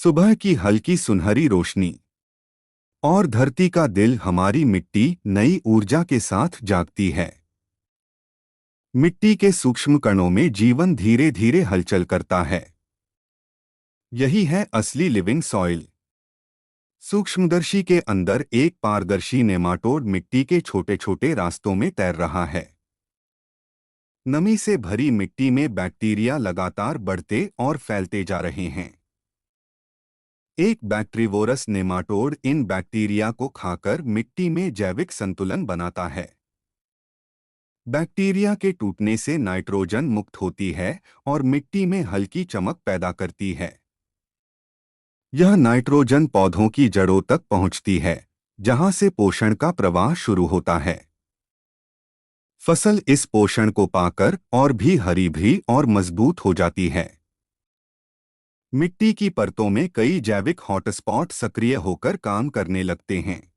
सुबह की हल्की सुनहरी रोशनी और धरती का दिल हमारी मिट्टी नई ऊर्जा के साथ जागती है। मिट्टी के सूक्ष्म कणों में जीवन धीरे धीरे हलचल करता है। यही है असली लिविंग सॉइल। सूक्ष्मदर्शी के अंदर एक पारदर्शी नेमाटोड मिट्टी के छोटे छोटे रास्तों में तैर रहा है। नमी से भरी मिट्टी में बैक्टीरिया लगातार बढ़ते और फैलते जा रहे हैं। एक बैक्टीरियोरस नेमाटोड इन बैक्टीरिया को खाकर मिट्टी में जैविक संतुलन बनाता है। बैक्टीरिया के टूटने से नाइट्रोजन मुक्त होती है और मिट्टी में हल्की चमक पैदा करती है। यह नाइट्रोजन पौधों की जड़ों तक पहुंचती है, जहां से पोषण का प्रवाह शुरू होता है। फसल इस पोषण को पाकर और भी हरी भरी और मजबूत हो जाती है। मिट्टी की परतों में कई जैविक हॉटस्पॉट सक्रिय होकर काम करने लगते हैं।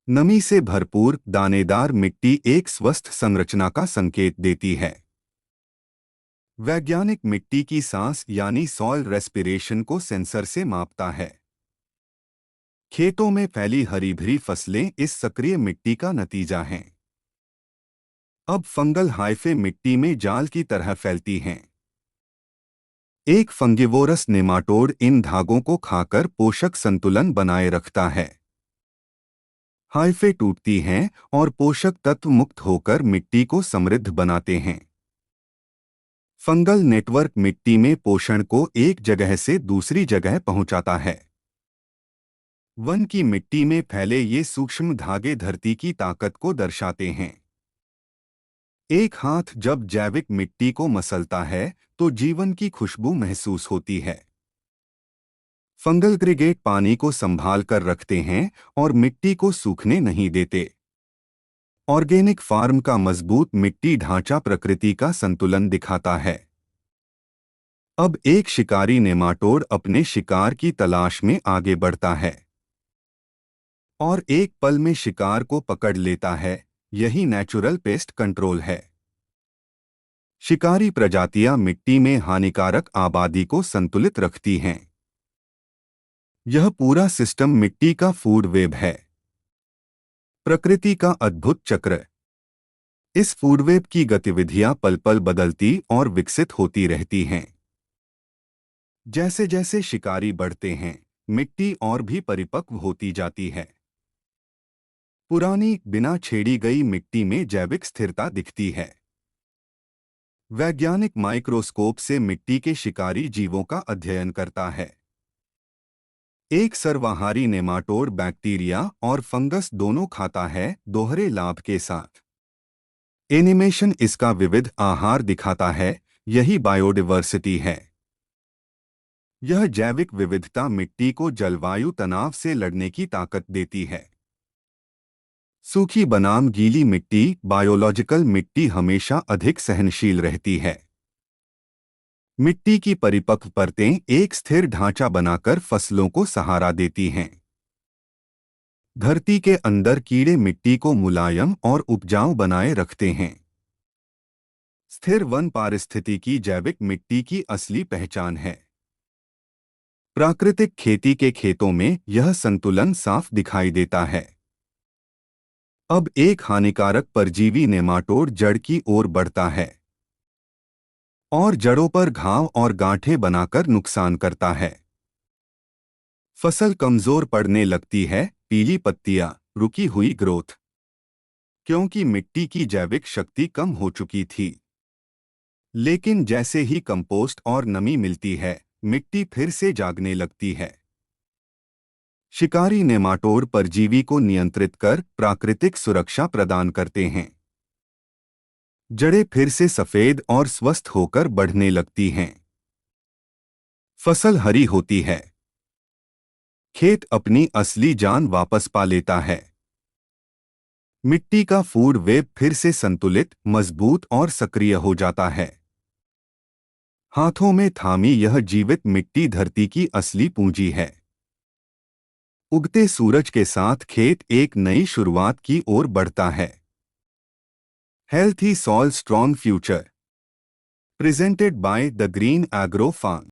नमी से भरपूर दानेदार मिट्टी एक स्वस्थ संरचना का संकेत देती है। वैज्ञानिक मिट्टी की सांस यानी सॉइल रेस्पिरेशन को सेंसर से मापता है। खेतों में फैली हरी भरी फसलें इस सक्रिय मिट्टी का नतीजा हैं। अब फंगल हाइफे मिट्टी में जाल की तरह फैलती हैं। एक फंगिवोरस नेमाटोड इन धागों को खाकर पोषक संतुलन बनाए रखता है। हाइफे टूटती हैं और पोषक तत्व मुक्त होकर मिट्टी को समृद्ध बनाते हैं। फंगल नेटवर्क मिट्टी में पोषण को एक जगह से दूसरी जगह पहुंचाता है। वन की मिट्टी में फैले ये सूक्ष्म धागे धरती की ताकत को दर्शाते हैं। एक हाथ जब जैविक मिट्टी को मसलता है तो जीवन की खुशबू महसूस होती है। फंगल एग्रीगेट पानी को संभाल कर रखते हैं और मिट्टी को सूखने नहीं देते। ऑर्गेनिक फार्म का मजबूत मिट्टी ढांचा प्रकृति का संतुलन दिखाता है। अब एक शिकारी नेमाटोड अपने शिकार की तलाश में आगे बढ़ता है और एक पल में शिकार को पकड़ लेता है। यही नेचुरल पेस्ट कंट्रोल है। शिकारी प्रजातियां मिट्टी में हानिकारक आबादी को संतुलित रखती हैं। यह पूरा सिस्टम मिट्टी का फूड वेब है, प्रकृति का अद्भुत चक्र। इस फूड वेब की गतिविधियां पल पल बदलती और विकसित होती रहती हैं। जैसे जैसे शिकारी बढ़ते हैं, मिट्टी और भी परिपक्व होती जाती है। पुरानी बिना छेड़ी गई मिट्टी में जैविक स्थिरता दिखती है। वैज्ञानिक माइक्रोस्कोप से मिट्टी के शिकारी जीवों का अध्ययन करता है। एक सर्वाहारी नेमाटोड बैक्टीरिया और फंगस दोनों खाता है, दोहरे लाभ के साथ। एनिमेशन इसका विविध आहार दिखाता है। यही बायोडायवर्सिटी है। यह जैविक विविधता मिट्टी को जलवायु तनाव से लड़ने की ताकत देती है। सूखी बनाम गीली मिट्टी, बायोलॉजिकल मिट्टी हमेशा अधिक सहनशील रहती है। मिट्टी की परिपक्व परतें एक स्थिर ढांचा बनाकर फसलों को सहारा देती हैं। धरती के अंदर कीड़े मिट्टी को मुलायम और उपजाऊ बनाए रखते हैं। स्थिर वन पारिस्थितिकी जैविक मिट्टी की असली पहचान है। प्राकृतिक खेती के खेतों में यह संतुलन साफ दिखाई देता है। अब एक हानिकारक परजीवी नेमाटोड जड़ की ओर बढ़ता है और जड़ों पर घाव और गांठें बनाकर नुकसान करता है। फसल कमजोर पड़ने लगती है, पीली पत्तियां, रुकी हुई ग्रोथ, क्योंकि मिट्टी की जैविक शक्ति कम हो चुकी थी। लेकिन जैसे ही कंपोस्ट और नमी मिलती है, मिट्टी फिर से जागने लगती है। शिकारी नेमाटोड परजीवी को नियंत्रित कर प्राकृतिक सुरक्षा प्रदान करते हैं। जड़ें फिर से सफेद और स्वस्थ होकर बढ़ने लगती हैं। फसल हरी होती है। खेत अपनी असली जान वापस पा लेता है। मिट्टी का फूड वेब फिर से संतुलित, मजबूत और सक्रिय हो जाता है। हाथों में थामी यह जीवित मिट्टी धरती की असली पूंजी है। उगते सूरज के साथ खेत एक नई शुरुआत की ओर बढ़ता है। Healthy soil strong future, presented by the green agro farm.